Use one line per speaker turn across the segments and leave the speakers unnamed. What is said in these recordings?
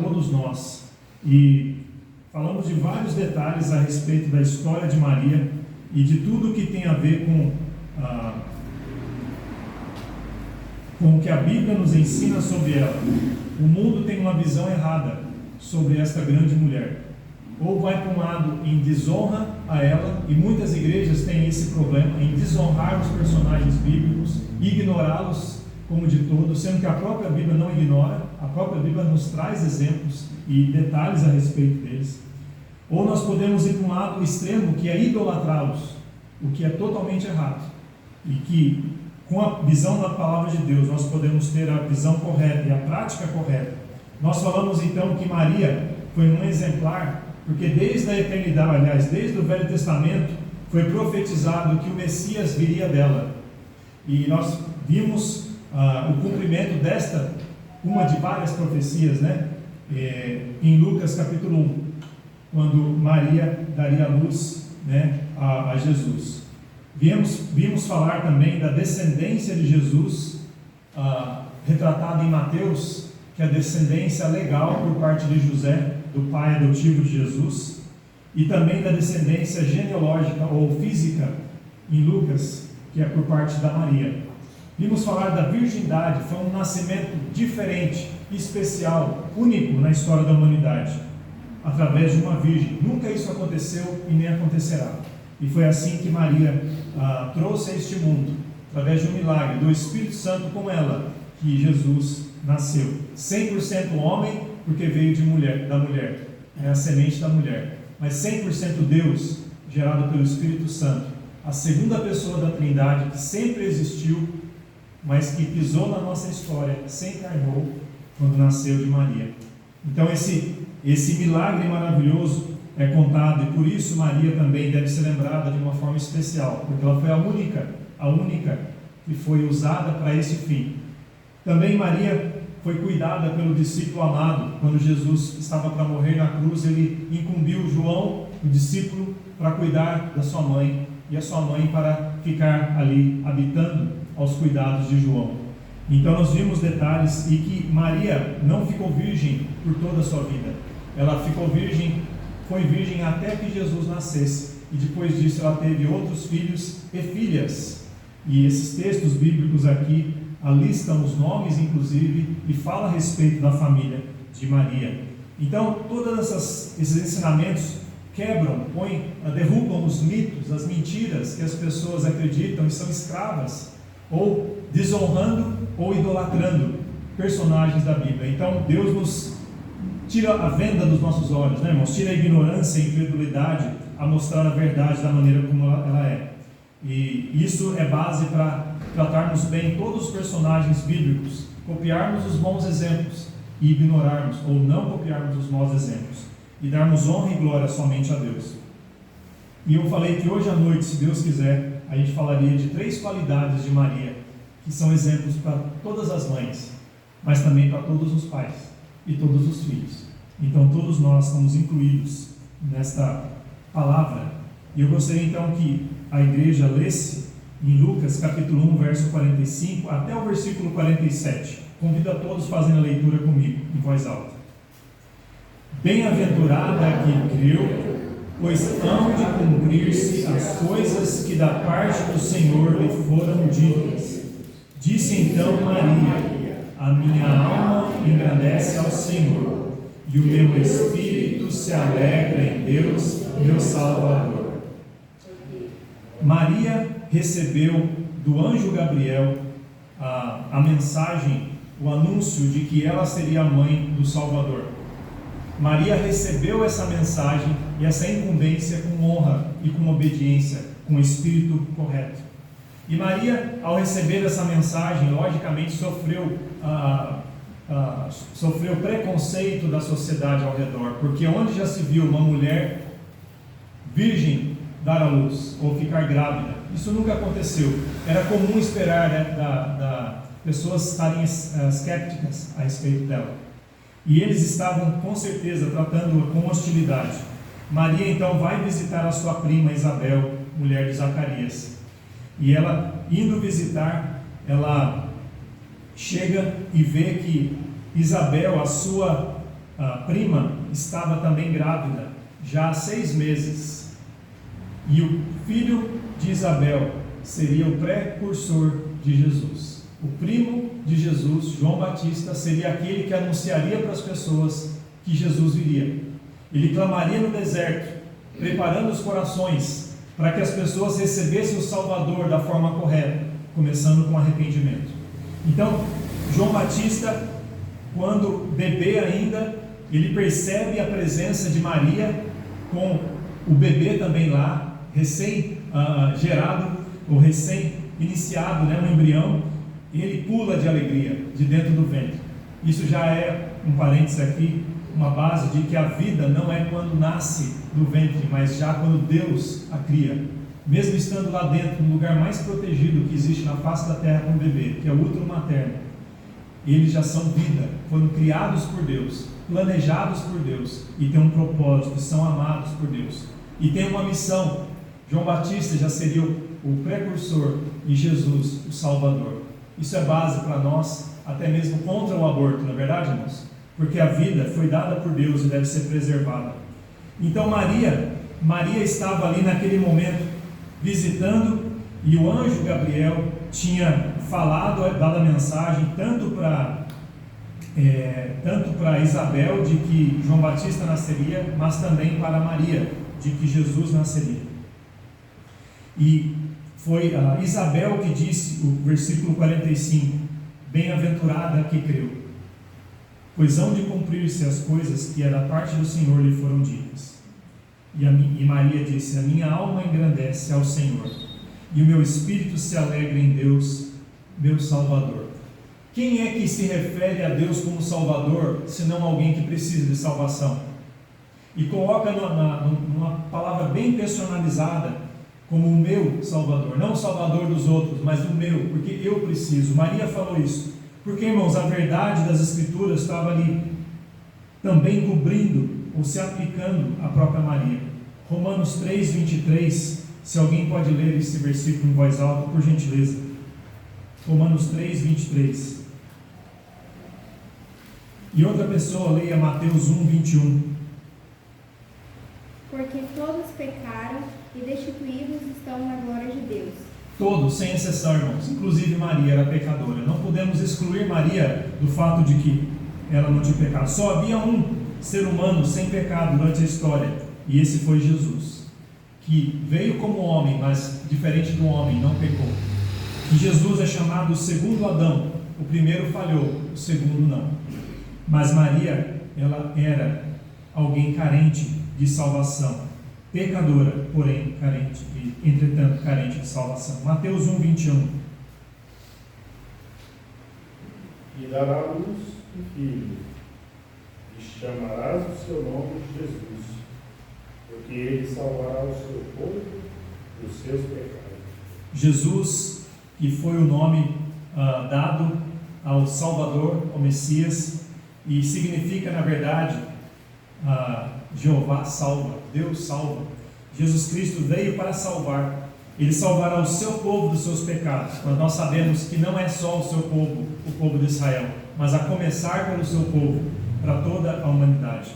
todos nós. E falamos de vários detalhes a respeito da história de Maria e de tudo que tem a ver com o que a Bíblia nos ensina sobre ela. O mundo tem uma visão errada sobre esta grande mulher. Ou vai para um lado em desonra a ela, e muitas igrejas têm esse problema em desonrar os personagens bíblicos, ignorá-los como de todos, sendo que a própria Bíblia não ignora, a própria Bíblia nos traz exemplos e detalhes a respeito deles. Ou nós podemos ir para um lado extremo, que é idolatrá-los, o que é totalmente errado, e que com a visão da palavra de Deus nós podemos ter a visão correta e a prática correta. Nós falamos então que Maria foi um exemplar, porque desde a eternidade, aliás, desde o Velho Testamento, foi profetizado que o Messias viria dela. E nós vimos o cumprimento desta, uma de várias profecias, né? Em Lucas capítulo 1, quando Maria daria a luz, né, a Jesus. Vimos falar também da descendência de Jesus, retratada em Mateus, que é a descendência legal por parte de José, do pai adotivo de Jesus, e também da descendência genealógica ou física em Lucas, que é por parte da Maria. Vimos falar da virgindade, foi um nascimento diferente, especial, único na história da humanidade, através de uma virgem. Nunca isso aconteceu e nem acontecerá. E foi assim que Maria trouxe a este mundo, através de um milagre do Espírito Santo com ela, que Jesus nasceu. 100% homem, porque veio da mulher, é a semente da mulher. Mas 100% Deus, gerado pelo Espírito Santo, a segunda pessoa da Trindade, que sempre existiu, mas que pisou na nossa história, se encarnou quando nasceu de Maria. Então esse milagre maravilhoso é contado, e por isso Maria também deve ser lembrada de uma forma especial, porque ela foi a única que foi usada para esse fim. Também Maria foi cuidada pelo discípulo amado. Quando Jesus estava para morrer na cruz, ele incumbiu João, o discípulo, para cuidar da sua mãe, e a sua mãe para ficar ali habitando aos cuidados de João. Então nós vimos detalhes, e que Maria não ficou virgem por toda a sua vida. Ela foi virgem até que Jesus nascesse, e depois disso ela teve outros filhos e filhas. E esses textos bíblicos aqui alistam os nomes, inclusive, e fala a respeito da família de Maria. Então, todos esses ensinamentos derrubam os mitos, as mentiras que as pessoas acreditam e são escravas, ou desonrando ou idolatrando personagens da Bíblia. Então, Deus nos tira a venda dos nossos olhos, né, irmãos? Tira a ignorância e a incredulidade a mostrar a verdade da maneira como ela é. E isso é base para tratarmos bem todos os personagens bíblicos, copiarmos os bons exemplos e ignorarmos ou não copiarmos os maus exemplos, e darmos honra e glória somente a Deus. E eu falei que hoje à noite, se Deus quiser, a gente falaria de 3 qualidades de Maria, que são exemplos para todas as mães, mas também para todos os pais e todos os filhos. Então todos nós estamos incluídos nesta palavra. E eu gostaria então que a igreja lesse em Lucas capítulo 1, verso 45 até o versículo 47. Convido a todos a fazerem a leitura comigo, em voz alta. Bem-aventurada a quem creu, pois hão de cumprir-se as coisas que da parte do Senhor lhe foram ditas. Disse então Maria: a minha alma engrandece ao Senhor, e o meu espírito se alegra em Deus, meu Salvador. Maria recebeu do anjo Gabriel a mensagem, o anúncio de que ela seria a mãe do Salvador. Maria recebeu essa mensagem e essa incumbência com honra e com obediência, com o espírito correto. E Maria, ao receber essa mensagem, logicamente sofreu preconceito da sociedade ao redor, porque onde já se viu uma mulher virgem dar à luz ou ficar grávida, isso nunca aconteceu. Era comum esperar, né, pessoas estarem escépticas a respeito dela. E eles estavam com certeza tratando-a com hostilidade. Maria então vai visitar a sua prima Isabel, mulher de Zacarias. E ela, indo visitar, ela chega e vê que Isabel, a sua prima estava também grávida, já há 6 meses. E o filho de Isabel seria o precursor de Jesus. O primo de Jesus, João Batista, seria aquele que anunciaria para as pessoas que Jesus viria. Ele clamaria no deserto, preparando os corações para que as pessoas recebessem o Salvador da forma correta, começando com arrependimento. Então, João Batista, quando bebê ainda, ele percebe a presença de Maria com o bebê também lá, recém-gerado, ou recém-iniciado, um embrião. Ele pula de alegria de dentro do ventre. Isso já é, um parênteses aqui, uma base de que a vida não é quando nasce do ventre, mas já quando Deus a cria. Mesmo estando lá dentro, no lugar mais protegido que existe na face da terra com o bebê, que é o útero materno, eles já são vida, foram criados por Deus, planejados por Deus, e têm um propósito, são amados por Deus, e têm uma missão. João Batista já seria o precursor e Jesus o Salvador. Isso é base para nós, até mesmo contra o aborto, não é verdade, irmãos? Porque a vida foi dada por Deus e deve ser preservada. Então Maria estava ali naquele momento visitando, e o anjo Gabriel tinha falado, dado a mensagem tanto para Isabel de que João Batista nasceria, mas também para Maria de que Jesus nasceria. E foi Isabel que disse, o versículo 45, bem-aventurada que creu, pois hão de cumprir-se as coisas que da parte do Senhor lhe foram ditas. E Maria disse, a minha alma engrandece ao Senhor, e o meu espírito se alegra em Deus, meu Salvador. Quem é que se refere a Deus como Salvador, senão alguém que precisa de salvação? E coloca numa palavra bem personalizada, como o meu Salvador, não o Salvador dos outros, mas o meu, porque eu preciso. Maria falou isso, porque, irmãos, a verdade das Escrituras estava ali, também cobrindo, ou se aplicando à própria Maria. Romanos 3, 23, se alguém pode ler esse versículo em voz alta, por gentileza. Romanos 3, 23. E outra pessoa leia Mateus 1, 21.
Porque todos pecaram e destituídos estão na glória de Deus.
Todos, sem exceção, irmãos. Inclusive Maria era pecadora. Não podemos excluir Maria do fato de que ela não tinha pecado. Só havia um ser humano sem pecado durante a história, e esse foi Jesus, que veio como homem, mas diferente do homem, não pecou. E Jesus é chamado o segundo Adão. O primeiro falhou, o segundo não. Mas Maria, ela era alguém carente de salvação, pecadora, porém carente, e entretanto carente de salvação. Mateus 1, 21.
E dará à luz um filho, e chamarás o seu nome Jesus, porque ele salvará o seu povo dos seus pecados.
Jesus, que foi o nome dado ao Salvador, ao Messias, e significa, na verdade, Jeová salva, Deus salva. Jesus Cristo veio para salvar. Ele salvará o seu povo dos seus pecados, mas nós sabemos que não é só o seu povo, o povo de Israel, mas a começar pelo seu povo, para toda a humanidade.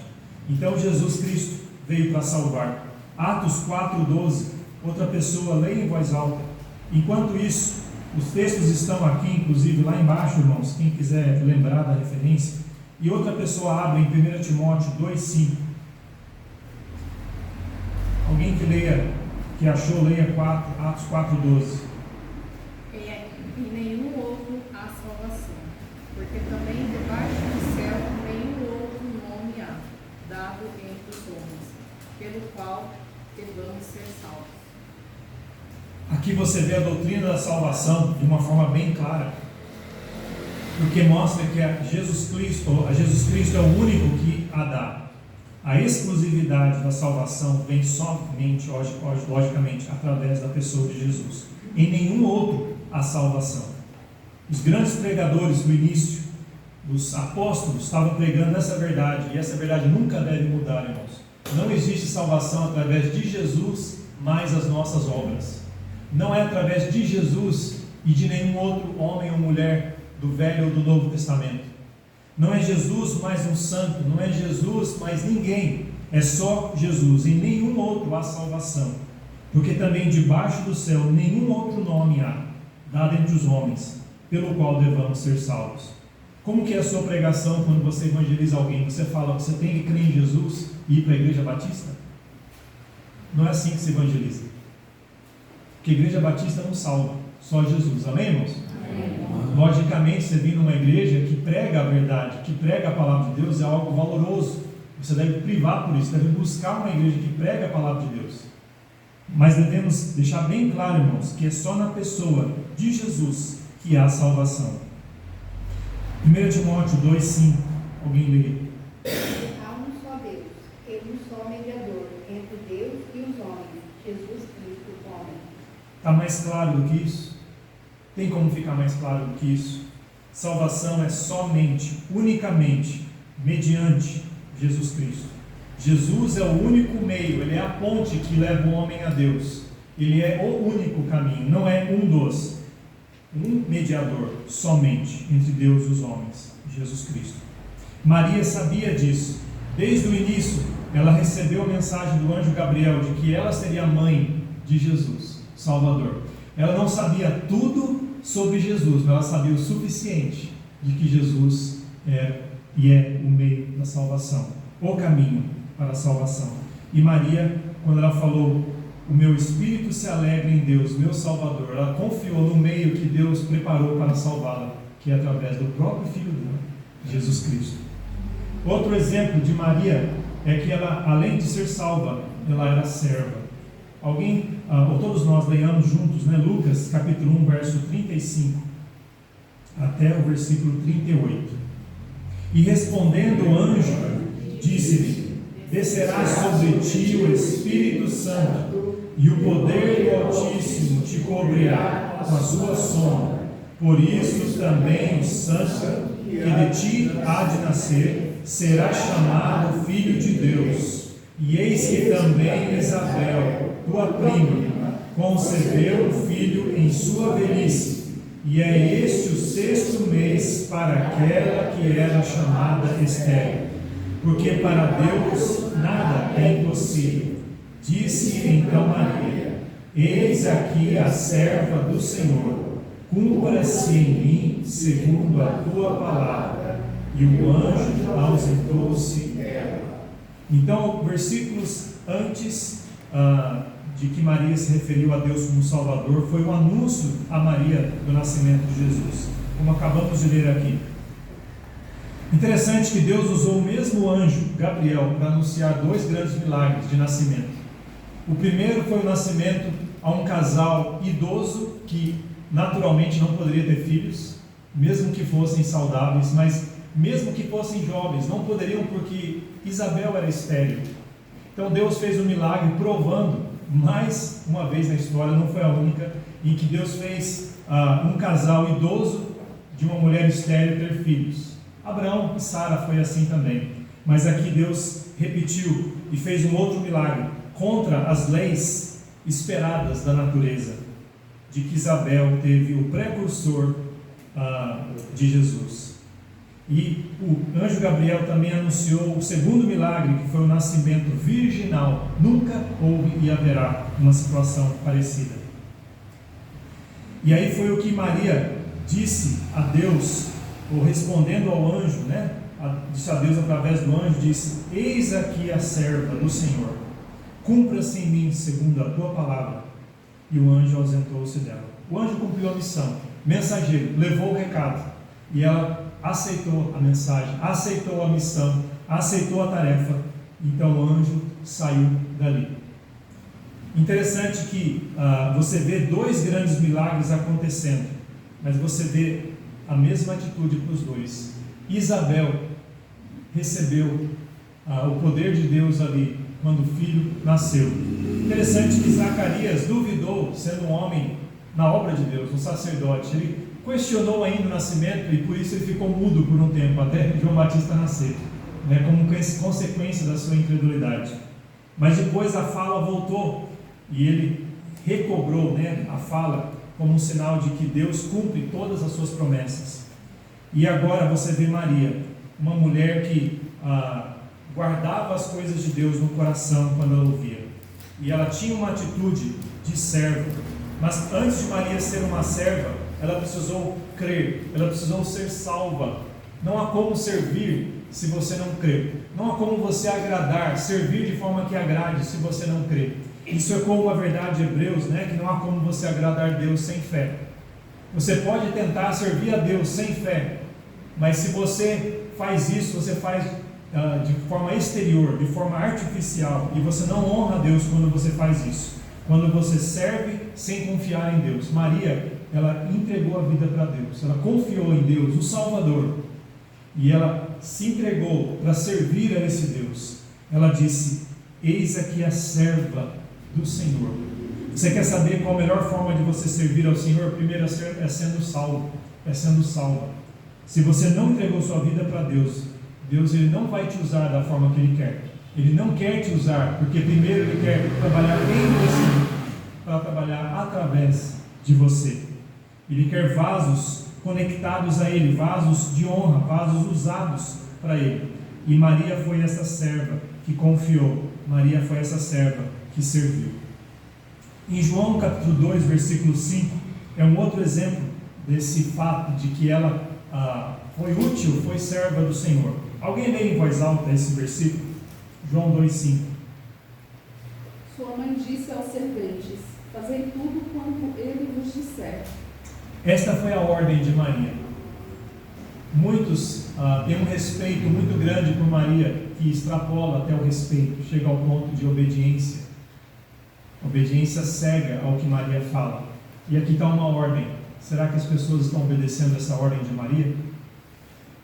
Então Jesus Cristo veio para salvar. Atos 4:12, outra pessoa leia em voz alta. Enquanto isso, os textos estão aqui, inclusive lá embaixo, irmãos, quem quiser lembrar da referência. E outra pessoa abre em 1 Timóteo 2:5. Alguém que leia, que achou, leia Atos 4:12.
E nenhum outro há salvação, porque também debaixo do céu nenhum outro nome há, dado entre os homens, pelo qual devamos ser salvos.
Aqui você vê a doutrina da salvação de uma forma bem clara, porque mostra que Jesus Cristo é o único que a dá. A exclusividade da salvação vem somente, logicamente, através da pessoa de Jesus. Em nenhum outro há salvação. Os grandes pregadores do início, os apóstolos, estavam pregando essa verdade, e essa verdade nunca deve mudar, irmãos. Não existe salvação através de Jesus, mais as nossas obras. Não é através de Jesus e de nenhum outro homem ou mulher do Velho ou do Novo Testamento. Não é Jesus mais um santo, não é Jesus mais ninguém, é só Jesus, em nenhum outro há salvação, porque também debaixo do céu nenhum outro nome há, dado entre os homens, pelo qual devamos ser salvos. Como que é a sua pregação quando você evangeliza alguém? Você fala, você tem que crer em Jesus e ir para a igreja batista? Não é assim que se evangeliza. Porque a igreja batista não salva, só Jesus. Amém, irmãos? Amém. Logicamente, você vir numa igreja que prega a verdade, que prega a palavra de Deus, é algo valoroso. Você deve privar por isso, deve buscar uma igreja que prega a palavra de Deus. Mas devemos deixar bem claro, irmãos, que é só na pessoa de Jesus que há salvação. 1 Timóteo 2,5. Alguém lê?
Há um só Deus, e um só mediador entre Deus e os homens, Jesus Cristo, homem.
Está mais claro do que isso? Tem como ficar mais claro do que isso? Salvação é somente, unicamente, mediante Jesus Cristo. Jesus é o único meio, Ele é a ponte que leva o homem a Deus. Ele é o único caminho, não é um dos. Um mediador somente entre Deus e os homens, Jesus Cristo. Maria sabia disso. Desde o início, ela recebeu a mensagem do anjo Gabriel de que ela seria a mãe de Jesus, Salvador. Ela não sabia tudo sobre Jesus, mas ela sabia o suficiente de que Jesus é e é o meio da salvação, o caminho para a salvação. E Maria, quando ela falou, o meu espírito se alegra em Deus, meu Salvador, ela confiou no meio que Deus preparou para salvá-la, que é através do próprio Filho dela, Jesus Cristo. Outro exemplo de Maria é que ela, além de ser salva, ela era serva. Alguém, ou todos nós leiamos juntos, né? Lucas capítulo 1, verso 35 até o versículo 38. E respondendo o anjo, disse-lhe: descerá sobre ti o Espírito Santo, e o poder do Altíssimo te cobrirá com a sua sombra. Por isso também o santo que de ti há de nascer será chamado Filho de Deus. E eis que também Isabel, tua prima, concebeu um filho em sua velhice, e é este o 6º mês para aquela que era chamada estéril, porque para Deus nada é impossível. Disse então Maria: eis aqui a serva do Senhor, cumpra-se em mim segundo a tua palavra. E o anjo ausentou-se dela. Então, versículos antes de que Maria se referiu a Deus como Salvador, foi o anúncio a Maria do nascimento de Jesus, como acabamos de ler aqui. Interessante que Deus usou o mesmo anjo, Gabriel, para anunciar 2 grandes milagres de nascimento. O primeiro foi o nascimento a um casal idoso que naturalmente não poderia ter filhos, mesmo que fossem saudáveis, mas mesmo que fossem jovens, não poderiam porque Isabel era estéril. Então Deus fez um milagre provando, mais uma vez na história, não foi a única, em que Deus fez um casal idoso de uma mulher estéril ter filhos. Abraão e Sara foi assim também, mas aqui Deus repetiu e fez um outro milagre contra as leis esperadas da natureza, de que Isabel teve o precursor de Jesus. E o anjo Gabriel também anunciou o segundo milagre, que foi o nascimento virginal. Nunca houve e haverá uma situação parecida. E aí foi o que Maria disse a Deus, ou respondendo ao anjo, né? Disse a Deus através do anjo, disse: eis aqui a serva do Senhor, cumpra-se em mim segundo a tua palavra. E o anjo ausentou-se dela. O anjo cumpriu a missão, mensageiro, levou o recado, e ela aceitou a mensagem, aceitou a missão, aceitou a tarefa. Então o anjo saiu dali. Interessante que você vê 2 grandes milagres acontecendo, mas você vê a mesma atitude para os 2. Isabel recebeu o poder de Deus ali quando o filho nasceu. Interessante que Zacarias duvidou, sendo um homem na obra de Deus, um sacerdote. Ele questionou ainda o nascimento e por isso ele ficou mudo por um tempo, até João Batista nascer, né, como consequência da sua incredulidade. Mas depois a fala voltou e ele recobrou, né, a fala como um sinal de que Deus cumpre todas as suas promessas. E agora você vê Maria uma mulher que guardava as coisas de Deus no coração quando ela ouvia. E ela tinha uma atitude de serva. Mas antes de Maria ser uma serva, ela precisou crer, ela precisou ser salva. Não há como servir se você não crer. Não há como você agradar, servir de forma que agrade se você não crer. Isso é como a verdade de Hebreus, né? Que não há como você agradar Deus sem fé. Você pode tentar servir a Deus sem fé, mas se você faz isso, você faz de forma exterior, de forma artificial, e você não honra a Deus quando você faz isso. Quando você serve sem confiar em Deus. Maria, ela entregou a vida para Deus, ela confiou em Deus, o Salvador, e ela se entregou para servir a esse Deus. Ela disse: eis aqui a serva do Senhor. Você quer saber qual a melhor forma de você servir ao Senhor? Primeiro é sendo salvo, é sendo salva. Se você não entregou sua vida para Deus, Deus ele não vai te usar da forma que Ele quer. Ele não quer te usar, porque primeiro Ele quer trabalhar em você, para trabalhar através de você. Ele quer vasos conectados a Ele, vasos de honra, vasos usados para Ele. E Maria foi essa serva que confiou, Maria foi essa serva que serviu. Em João capítulo 2, versículo 5, é um outro exemplo desse fato de que ela foi útil, foi serva do Senhor. Alguém lê em voz alta esse versículo? João 2,5.
Sua mãe disse aos serventes: fazei tudo quanto ele vos disser.
Esta foi a ordem de Maria. Muitos têm um respeito muito grande por Maria, que extrapola até o respeito, chega ao ponto de obediência. Obediência cega ao que Maria fala. E aqui está uma ordem. Será que as pessoas estão obedecendo essa ordem de Maria?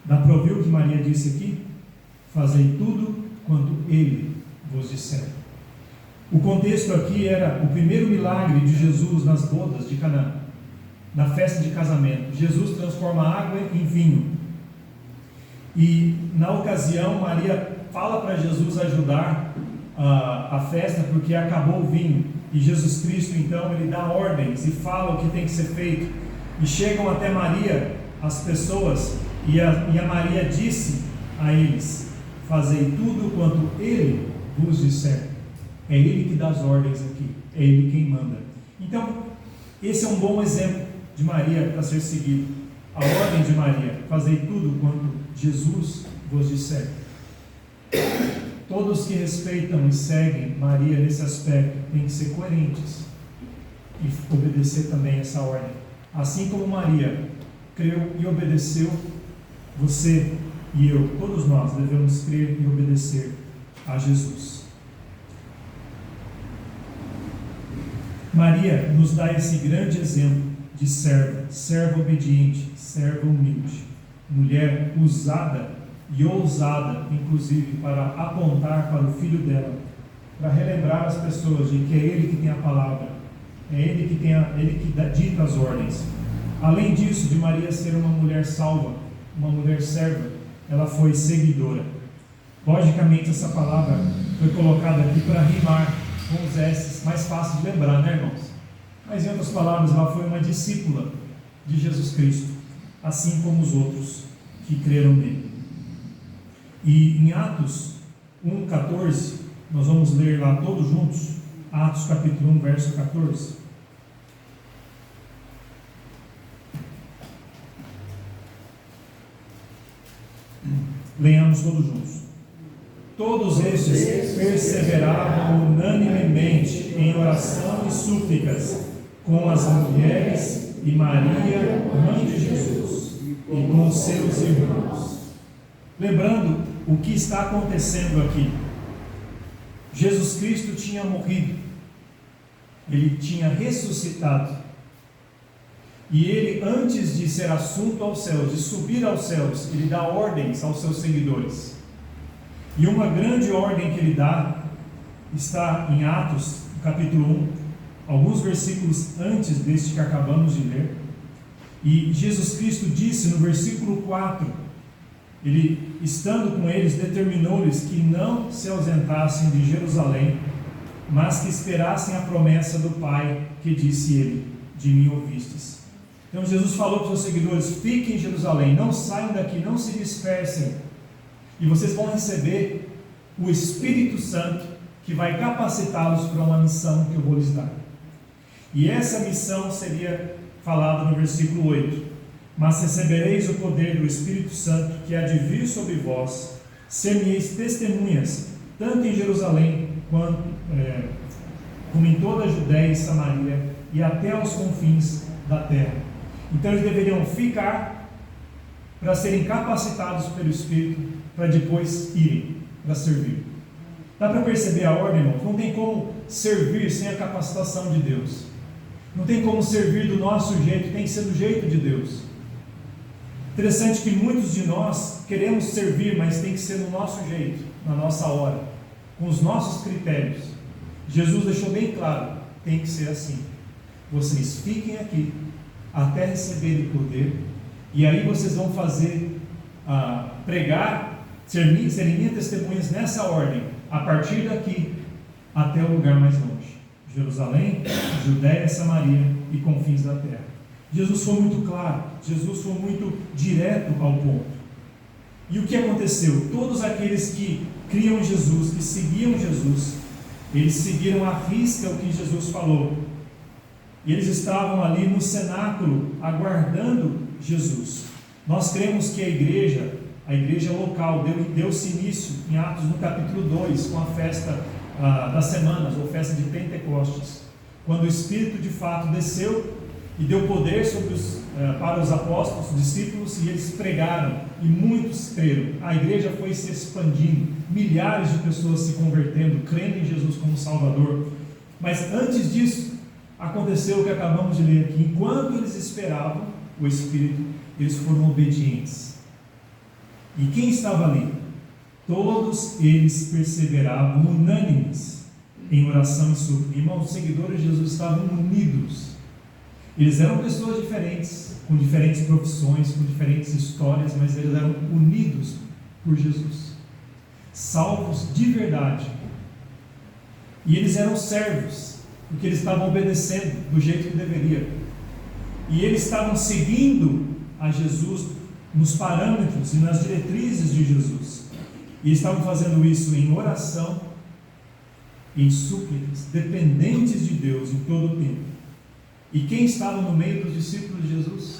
Dá para ouvir o que Maria disse aqui? Fazei tudo quanto Ele vos disser. O contexto aqui era o primeiro milagre de Jesus nas bodas de Caná, na festa de casamento. Jesus transforma água em vinho. E na ocasião, Maria fala para Jesus ajudar a festa, porque acabou o vinho. E Jesus Cristo, então, ele dá ordens e fala o que tem que ser feito. E chegam até Maria as pessoas, e a Maria disse a eles: fazei tudo quanto Ele vos disser. É Ele que dá as ordens aqui, é Ele quem manda. Então, esse é um bom exemplo de Maria para ser seguido. A ordem de Maria: fazei tudo quanto Jesus vos disser. Todos que respeitam e seguem Maria nesse aspecto têm que ser coerentes e obedecer também essa ordem. Assim como Maria creu e obedeceu, você e eu, todos nós, devemos crer e obedecer a Jesus. Maria nos dá esse grande exemplo de serva obediente, serva humilde, mulher usada e ousada, inclusive, para apontar para o filho dela, para relembrar as pessoas de que é Ele que tem a palavra, é Ele que dita as ordens. Além disso, de Maria ser uma mulher salva, uma mulher serva, ela foi seguidora. Logicamente, essa palavra foi colocada aqui para rimar com os S's, mais fácil de lembrar, né, irmãos? Mas, em outras palavras, ela foi uma discípula de Jesus Cristo, assim como os outros que creram nele. E em Atos 1,14, nós vamos ler lá todos juntos, Atos capítulo 1, verso 14. Leiamos todos juntos. Todos estes perseveravam unanimemente em oração e súplicas com as mulheres e Maria, mãe de Jesus, e com os seus irmãos. Lembrando o que está acontecendo aqui. Jesus Cristo tinha morrido, Ele tinha ressuscitado, e Ele, antes de ser assunto aos céus, de subir aos céus, Ele dá ordens aos seus seguidores. E uma grande ordem que Ele dá está em Atos, capítulo 1, alguns versículos antes deste que acabamos de ler. E Jesus Cristo disse no versículo 4, Ele, estando com eles, determinou-lhes que não se ausentassem de Jerusalém, mas que esperassem a promessa do Pai, que disse Ele: de mim ouvistes. Então Jesus falou para os seus seguidores: fiquem em Jerusalém, não saiam daqui, não se dispersem, e vocês vão receber o Espírito Santo, que vai capacitá-los para uma missão que eu vou lhes dar. E essa missão seria falada no versículo 8: mas recebereis o poder do Espírito Santo, que há de vir sobre vós, ser-me-eis testemunhas, tanto em Jerusalém, como em toda a Judéia e Samaria, e até aos confins da terra. Então eles deveriam ficar para serem capacitados pelo Espírito, para depois irem para servir. Dá para perceber a ordem, irmãos? Não tem como servir sem a capacitação de Deus. Não tem como servir do nosso jeito, tem que ser do jeito de Deus. Interessante que muitos de nós queremos servir, mas tem que ser no nosso jeito, na nossa hora, com os nossos critérios. Jesus deixou bem claro, tem que ser assim. Vocês fiquem aqui até receberem poder, e aí vocês vão fazer, pregar, serem minhas testemunhas nessa ordem, a partir daqui até o lugar mais longe: Jerusalém, Judéia, Samaria e confins da terra. Jesus foi muito claro, Jesus foi muito direto ao ponto. E o que aconteceu? Todos aqueles que criam em Jesus, que seguiam Jesus, eles seguiram à risca o que Jesus falou. E eles estavam ali no cenáculo, aguardando Jesus. Nós cremos que a igreja local, deu-se início em Atos no capítulo 2, com a festa das semanas, ou festa de Pentecostes, quando o Espírito de fato desceu e deu poder para os apóstolos, os discípulos, e eles pregaram, e muitos creram. A igreja foi se expandindo, milhares de pessoas se convertendo, crendo em Jesus como Salvador. Mas antes disso, aconteceu o que acabamos de ler aqui: enquanto eles esperavam o Espírito, eles foram obedientes. E quem estava ali? Todos eles perseveravam unânimes em oração e súplica. Irmãos, os seguidores de Jesus estavam unidos. Eles eram pessoas diferentes, com diferentes profissões, com diferentes histórias, mas eles eram unidos por Jesus, salvos de verdade. E eles eram servos, porque eles estavam obedecendo do jeito que deveria. E eles estavam seguindo a Jesus nos parâmetros e nas diretrizes de Jesus. E estavam fazendo isso em oração, em súplicas, dependentes de Deus em todo o tempo. E quem estava no meio dos discípulos de Jesus?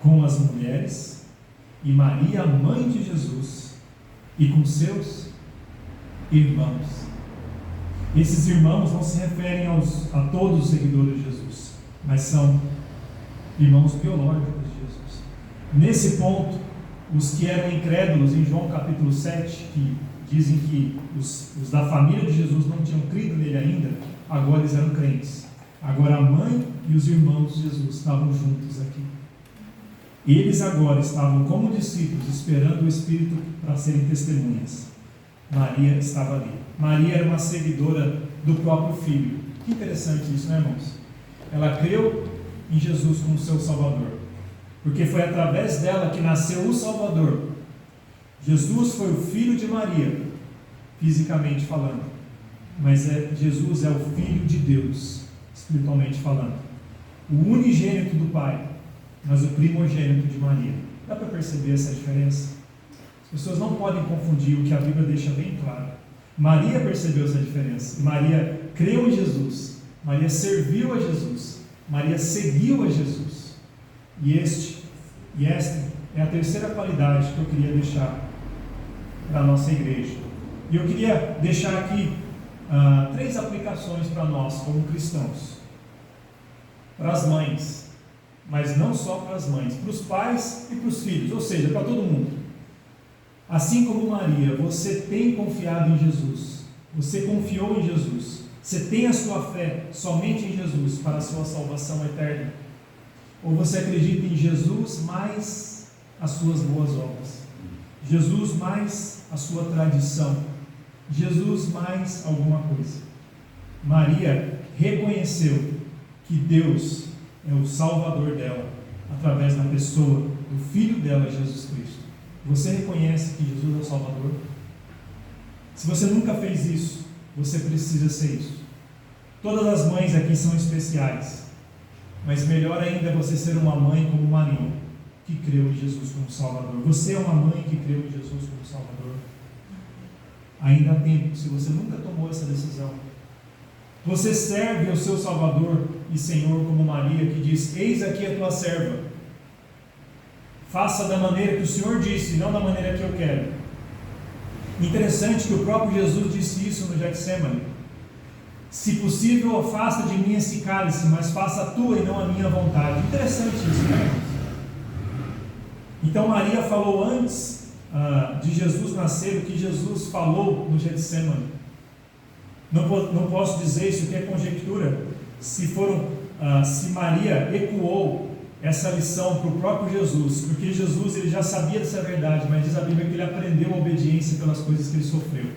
Com as mulheres e Maria, a mãe de Jesus, e com seus irmãos. Esses irmãos não se referem a todos os seguidores de Jesus, mas são irmãos biológicos de Jesus. Nesse ponto, os que eram incrédulos, em João capítulo 7, que dizem que os da família de Jesus não tinham crido nele ainda, agora eles eram crentes. Agora a mãe e os irmãos de Jesus estavam juntos aqui. Eles agora estavam como discípulos, esperando o Espírito para serem testemunhas. Maria estava ali. Maria era uma seguidora do próprio Filho. Que interessante isso, né, irmãos? Ela creu em Jesus como seu Salvador, porque foi através dela que nasceu o Salvador. Jesus foi o filho de Maria, fisicamente falando, mas Jesus é o Filho de Deus, espiritualmente falando, o unigênito do Pai, mas o primogênito de Maria. Dá para perceber essa diferença? As pessoas não podem confundir o que a Bíblia deixa bem claro. Maria percebeu essa diferença. Maria creu em Jesus. Maria serviu a Jesus. Maria seguiu a Jesus. E esta é a terceira qualidade que eu queria deixar para a nossa igreja. E eu queria deixar aqui 3 aplicações para nós como cristãos. Para as mães, mas não só para as mães, para os pais e para os filhos, ou seja, para todo mundo. Assim como Maria, você tem confiado em Jesus, você confiou em Jesus, você tem a sua fé somente em Jesus para a sua salvação eterna? Ou você acredita em Jesus mais as suas boas obras, Jesus mais a sua tradição, Jesus mais alguma coisa? Maria reconheceu que Deus é o Salvador dela, através da pessoa do Filho dela, Jesus Cristo. Você reconhece que Jesus é o Salvador? Se você nunca fez isso, você precisa ser isso. Todas as mães aqui são especiais, mas melhor ainda é você ser uma mãe como Maria, que creu em Jesus como Salvador. Você é uma mãe que creu em Jesus como Salvador. Ainda há tempo, se você nunca tomou essa decisão. Você serve ao seu Salvador e Senhor como Maria, que diz: eis aqui a tua serva. Faça da maneira que o Senhor disse, não da maneira que eu quero. Interessante que o próprio Jesus disse isso no Getsemane: se possível, afasta de mim esse cálice, mas faça a tua e não a minha vontade. Interessante isso, né? Então Maria falou antes de Jesus nascer o que Jesus falou no Getsemane. Não posso dizer, isso aqui é conjectura, se Maria ecoou essa lição para o próprio Jesus, porque Jesus ele já sabia dessa verdade, mas diz a Bíblia que ele aprendeu a obediência pelas coisas que ele sofreu.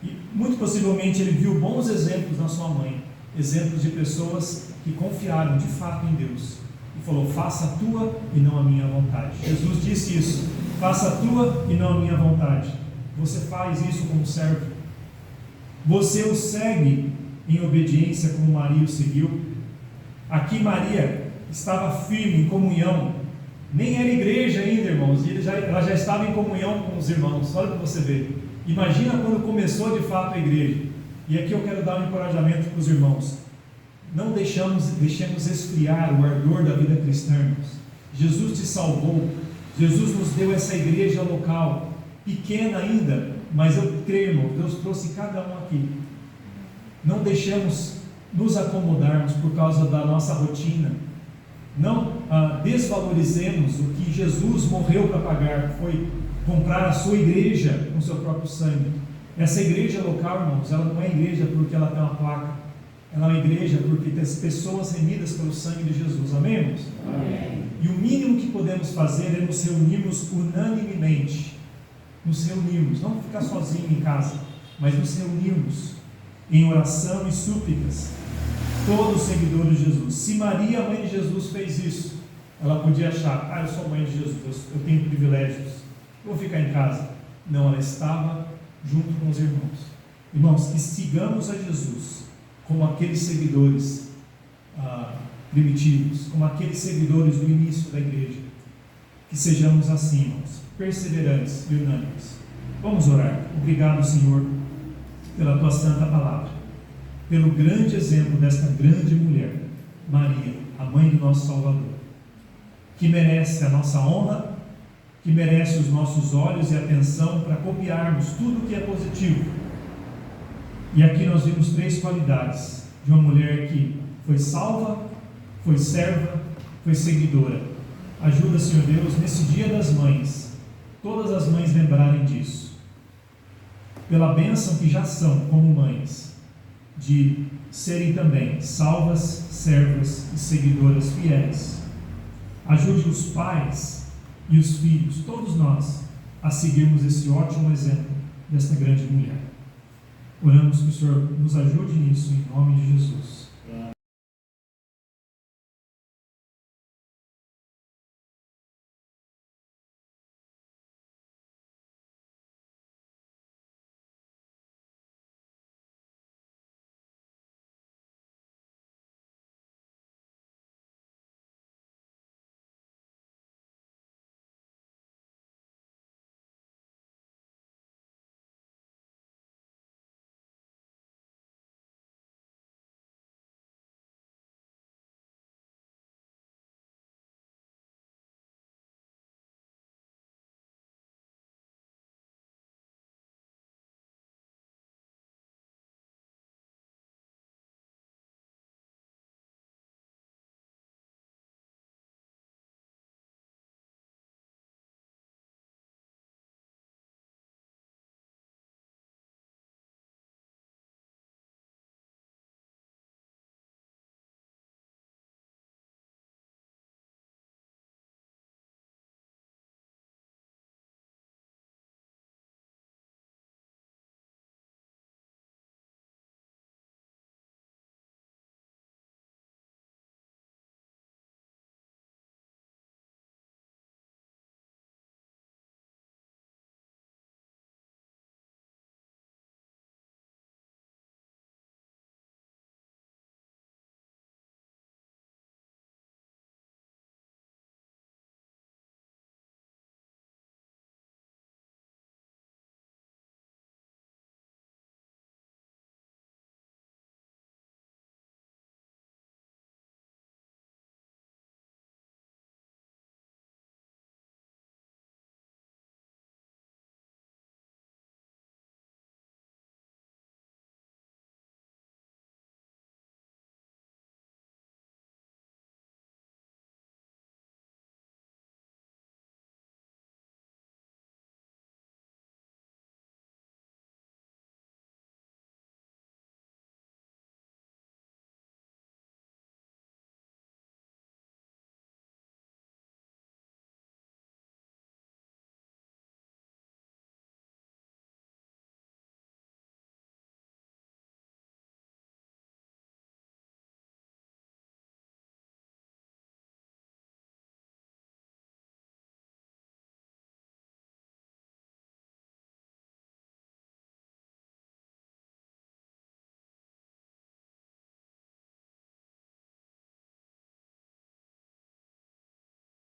E muito possivelmente ele viu bons exemplos na sua mãe, exemplos de pessoas que confiaram de fato em Deus, e falou: faça a tua e não a minha vontade. Jesus disse isso: faça a tua e não a minha vontade. Você faz isso como servo? Você o segue em obediência como Maria o seguiu? Aqui Maria estava firme em comunhão, nem era igreja ainda, irmãos, e ela já estava em comunhão com os irmãos. Olha para você ver, imagina quando começou de fato a igreja. E aqui eu quero dar um encorajamento para os irmãos: não deixemos esfriar o ardor da vida cristã, irmãos. Jesus te salvou, Jesus nos deu essa igreja local, pequena ainda, mas eu creio, irmão, Deus trouxe cada um aqui. Não deixemos nos acomodarmos por causa da nossa rotina. Não desvalorizemos o que Jesus morreu para pagar, que foi comprar a sua igreja com seu próprio sangue. Essa igreja local, irmãos, ela não é igreja porque ela tem uma placa, ela é uma igreja porque tem as pessoas remidas pelo sangue de Jesus. Amém, irmãos?
Amém.
E o mínimo que podemos fazer é nos reunirmos unanimemente. Nos reunirmos, não ficar sozinho em casa, mas nos reunirmos em oração e súplicas, todos os seguidores de Jesus. Se Maria, a mãe de Jesus, fez isso, ela podia achar: eu sou mãe de Jesus, eu tenho privilégios, eu vou ficar em casa. Não, ela estava junto com os irmãos. Irmãos, que sigamos a Jesus como aqueles seguidores primitivos, como aqueles seguidores do início da igreja. Que sejamos assim, irmãos, perseverantes e unânimes. Vamos orar. Obrigado, Senhor, pela tua santa palavra, pelo grande exemplo desta grande mulher, Maria, a mãe do nosso Salvador, que merece a nossa honra, que merece os nossos olhos e atenção para copiarmos tudo o que é positivo. E aqui nós vimos 3 qualidades de uma mulher que foi salva, foi serva, foi seguidora. Ajuda, Senhor Deus, nesse dia das mães, todas as mães lembrarem disso, pela bênção que já são como mães, de serem também salvas, servas e seguidoras fiéis. Ajude os pais e os filhos, todos nós, a seguirmos esse ótimo exemplo desta grande mulher. Oramos que o Senhor nos ajude nisso, em nome de Jesus.